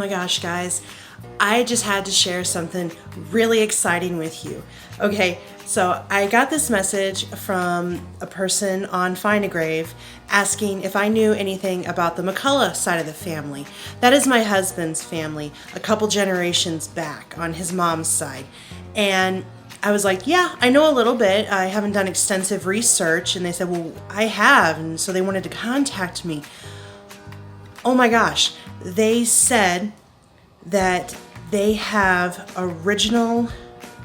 my gosh, guys, I just had to share something really exciting with you. Okay, so I got this message from a person on Find a Grave asking if I knew anything about the McCullough side of the family. That is my husband's family, a couple generations back on his mom's side. And I was like, yeah, I know a little bit. I haven't done extensive research. And they said, well, I have. And so they wanted to contact me. Oh my gosh. They said that they have original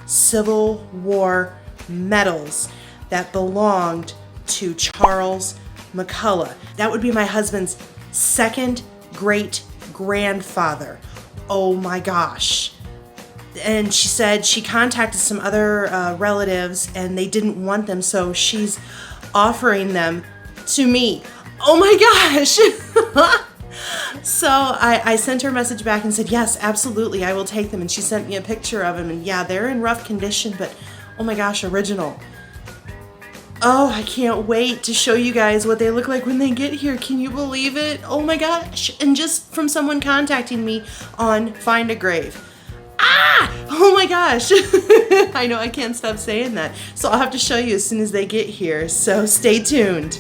Civil War medals that belonged to Charles McCullough. That would be my husband's second great grandfather. Oh my gosh. And she said she contacted some other relatives and they didn't want them, so she's offering them to me. Oh my gosh. So I sent her a message back and said, yes, absolutely, I will take them. And she sent me a picture of them. And yeah, they're in rough condition, but oh my gosh, original. Oh, I can't wait to show you guys what they look like when they get here. Can you believe it? Oh my gosh. And just from someone contacting me on Find a Grave. Ah! Oh my gosh. I know I can't stop saying that. So I'll have to show you as soon as they get here. So stay tuned.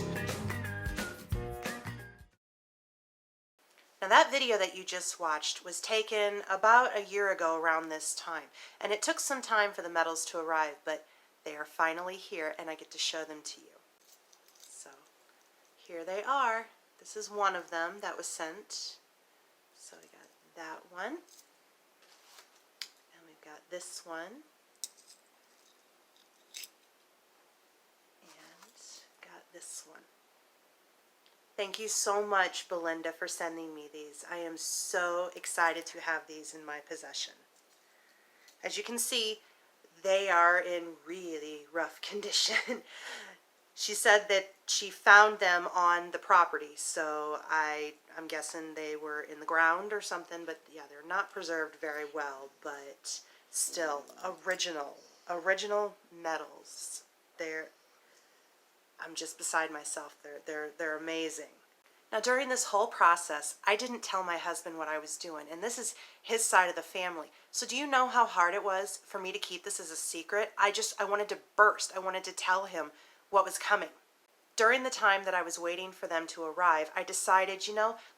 Now that video that you just watched was taken about a year ago around this time, and it took some time for the medals to arrive, but they are finally here and I get to show them to you. So here they are. This is one of them that was sent. So we got that one, and we've got this one, and got this one. Thank you so much, Belinda, for sending me these. I am so excited to have these in my possession. As you can see, they are in really rough condition. She said that she found them on the property, so I'm guessing they were in the ground or something, but yeah, they're not preserved very well, but still original medals. I'm just beside myself. They're amazing. Now during this whole process, I didn't tell my husband what I was doing, and this is his side of the family. So do you know how hard it was for me to keep this as a secret? I wanted to burst. I wanted to tell him what was coming. During the time that I was waiting for them to arrive, I decided,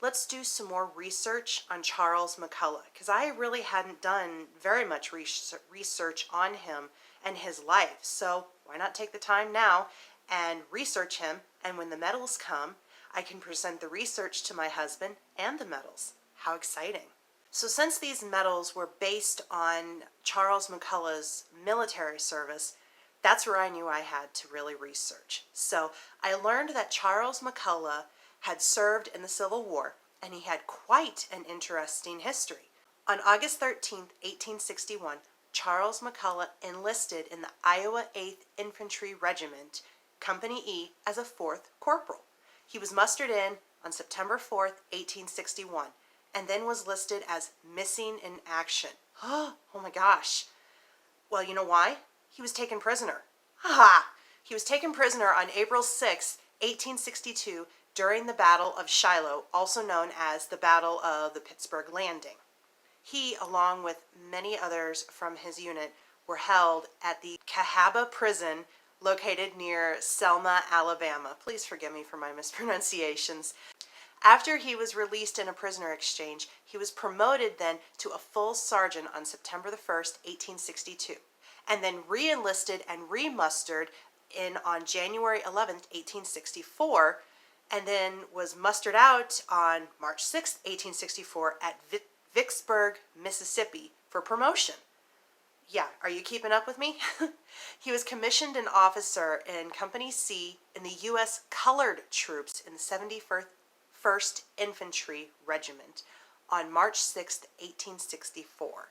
let's do some more research on Charles McCullough, because I really hadn't done very much research on him and his life. So why not take the time now and research him, and when the medals come, I can present the research to my husband and the medals. How exciting. So since these medals were based on Charles McCullough's military service, that's where I knew I had to really research. So I learned that Charles McCullough had served in the Civil War, and he had quite an interesting history. On August 13th, 1861, Charles McCullough enlisted in the Iowa 8th Infantry Regiment, Company E, as a 4th corporal. He was mustered in on September 4th, 1861, and then was listed as missing in action. Oh my gosh. Well, you know why? He was taken prisoner. He was taken prisoner on April 6, 1862, during the Battle of Shiloh, also known as the Battle of the Pittsburgh Landing. He, along with many others from his unit, were held at the Cahaba Prison located near Selma, Alabama. Please forgive me for my mispronunciations. After he was released in a prisoner exchange, he was promoted then to a full sergeant on September the 1st, 1862, and then re-enlisted and re-mustered in on January 11th, 1864, and then was mustered out on March 6th, 1864 at Vicksburg, Mississippi for promotion. Yeah, are you keeping up with me? He was commissioned an officer in Company C in the U.S. Colored Troops in the 71st Infantry Regiment on March 6, 1864,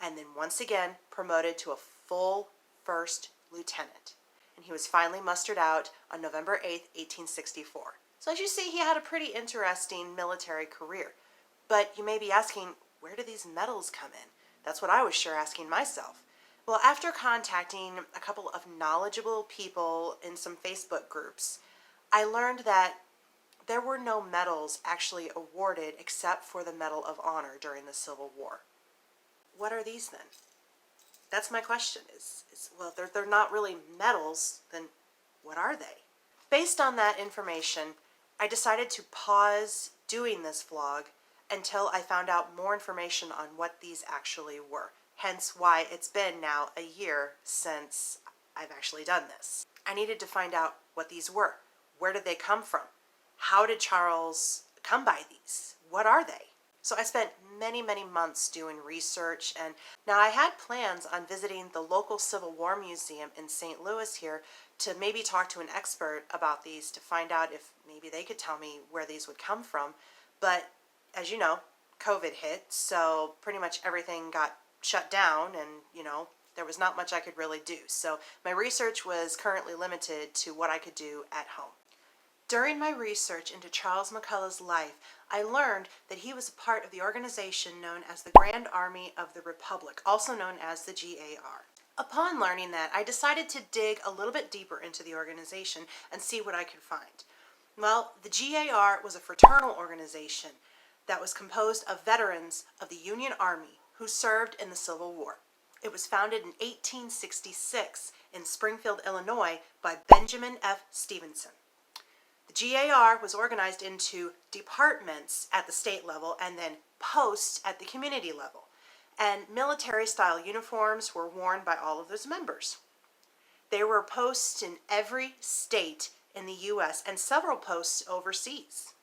and then once again promoted to a full first lieutenant. And he was finally mustered out on November 8, 1864. So as you see, he had a pretty interesting military career. But you may be asking, where do these medals come in? That's what I was sure asking myself. Well, after contacting a couple of knowledgeable people in some Facebook groups, I learned that there were no medals actually awarded except for the Medal of Honor during the Civil War. What are these then? That's my question. Well, if they're not really medals, then what are they? Based on that information, I decided to pause doing this vlog until I found out more information on what these actually were. Hence why it's been now a year since I've actually done this. I needed to find out what these were. Where did they come from? How did Charles come by these? What are they? So I spent many, many months doing research, and now I had plans on visiting the local Civil War Museum in St. Louis here to maybe talk to an expert about these to find out if maybe they could tell me where these would come from. But as you know, COVID hit, so pretty much everything got shut down, and there was not much I could really do. So my research was currently limited to what I could do at home. During my research into Charles McCullough's life, I learned that he was a part of the organization known as the Grand Army of the Republic, also known as the GAR. Upon learning that, I decided to dig a little bit deeper into the organization and see what I could find. Well, the GAR was a fraternal organization that was composed of veterans of the Union Army who served in the Civil War. It was founded in 1866 in Springfield, Illinois by Benjamin F. Stevenson. The GAR was organized into departments at the state level and then posts at the community level. And military-style uniforms were worn by all of those members. There were posts in every state in the U.S. and several posts overseas.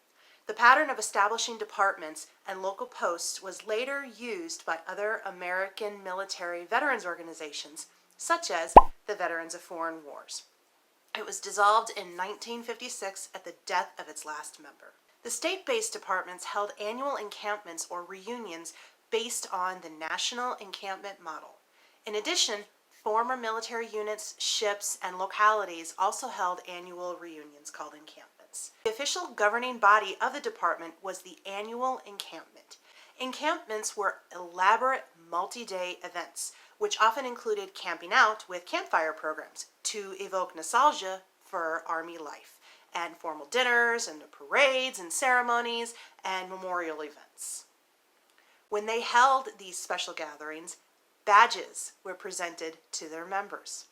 The pattern of establishing departments and local posts was later used by other American military veterans organizations, such as the Veterans of Foreign Wars. It was dissolved in 1956 at the death of its last member. The state-based departments held annual encampments or reunions based on the National Encampment Model. In addition, former military units, ships, and localities also held annual reunions called encampments. The official governing body of the department was the annual encampment. Encampments were elaborate multi-day events, which often included camping out with campfire programs to evoke nostalgia for Army life, and formal dinners and parades and ceremonies and memorial events. When they held these special gatherings, badges were presented to their members.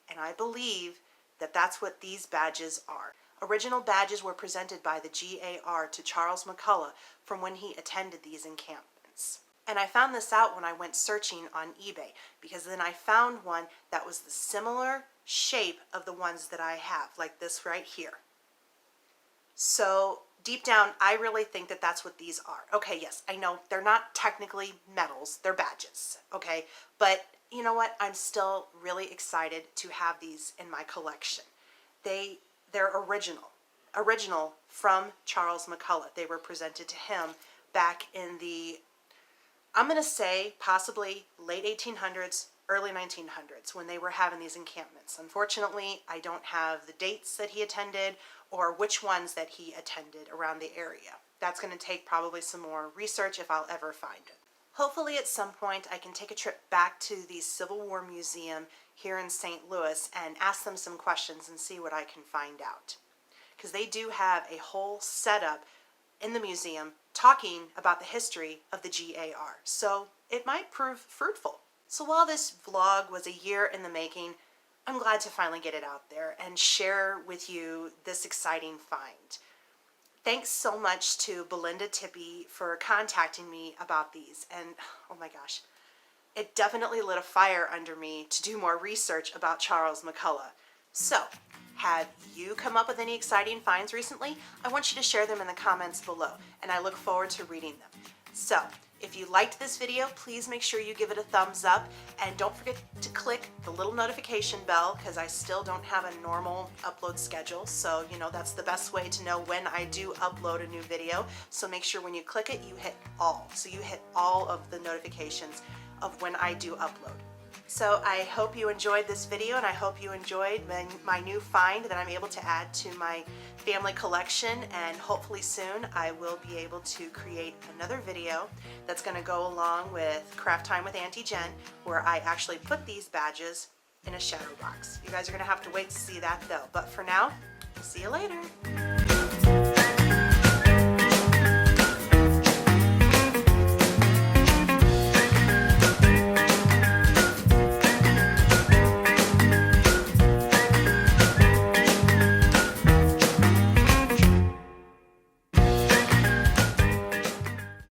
And I believe that that's what these badges are. Original badges were presented by the GAR to Charles McCullough from when he attended these encampments. And I found this out when I went searching on eBay, because then I found one that was the similar shape of the ones that I have, like this right here. So deep down, I really think that that's what these are. Okay, yes, I know they're not technically medals, they're badges, okay? But you know what? I'm still really excited to have these in my collection. They're original from Charles McCullough. They were presented to him back in the, I'm going to say possibly late 1800s, early 1900s, when they were having these encampments. Unfortunately, I don't have the dates that he attended or which ones that he attended around the area. That's going to take probably some more research if I'll ever find it. Hopefully at some point I can take a trip back to the Civil War Museum here in St. Louis and ask them some questions and see what I can find out. Because they do have a whole setup in the museum talking about the history of the GAR. So it might prove fruitful. So while this vlog was a year in the making, I'm glad to finally get it out there and share with you this exciting find. Thanks so much to Belinda Tippy for contacting me about these, and oh my gosh, it definitely lit a fire under me to do more research about Charles McCullough. So, have you come up with any exciting finds recently? I want you to share them in the comments below, and I look forward to reading them. So, if you liked this video, please make sure you give it a thumbs up, and don't forget to click the little notification bell, because I still don't have a normal upload schedule, so that's the best way to know when I do upload a new video. So make sure when you click it, you hit all, so you hit all of the notifications of when I do upload. So I hope you enjoyed this video, and I hope you enjoyed my new find that I'm able to add to my family collection, and hopefully soon I will be able to create another video that's going to go along with Craft Time with Auntie Jen, where I actually put these badges in a shadow box. You guys are going to have to wait to see that though, but for now, see you later.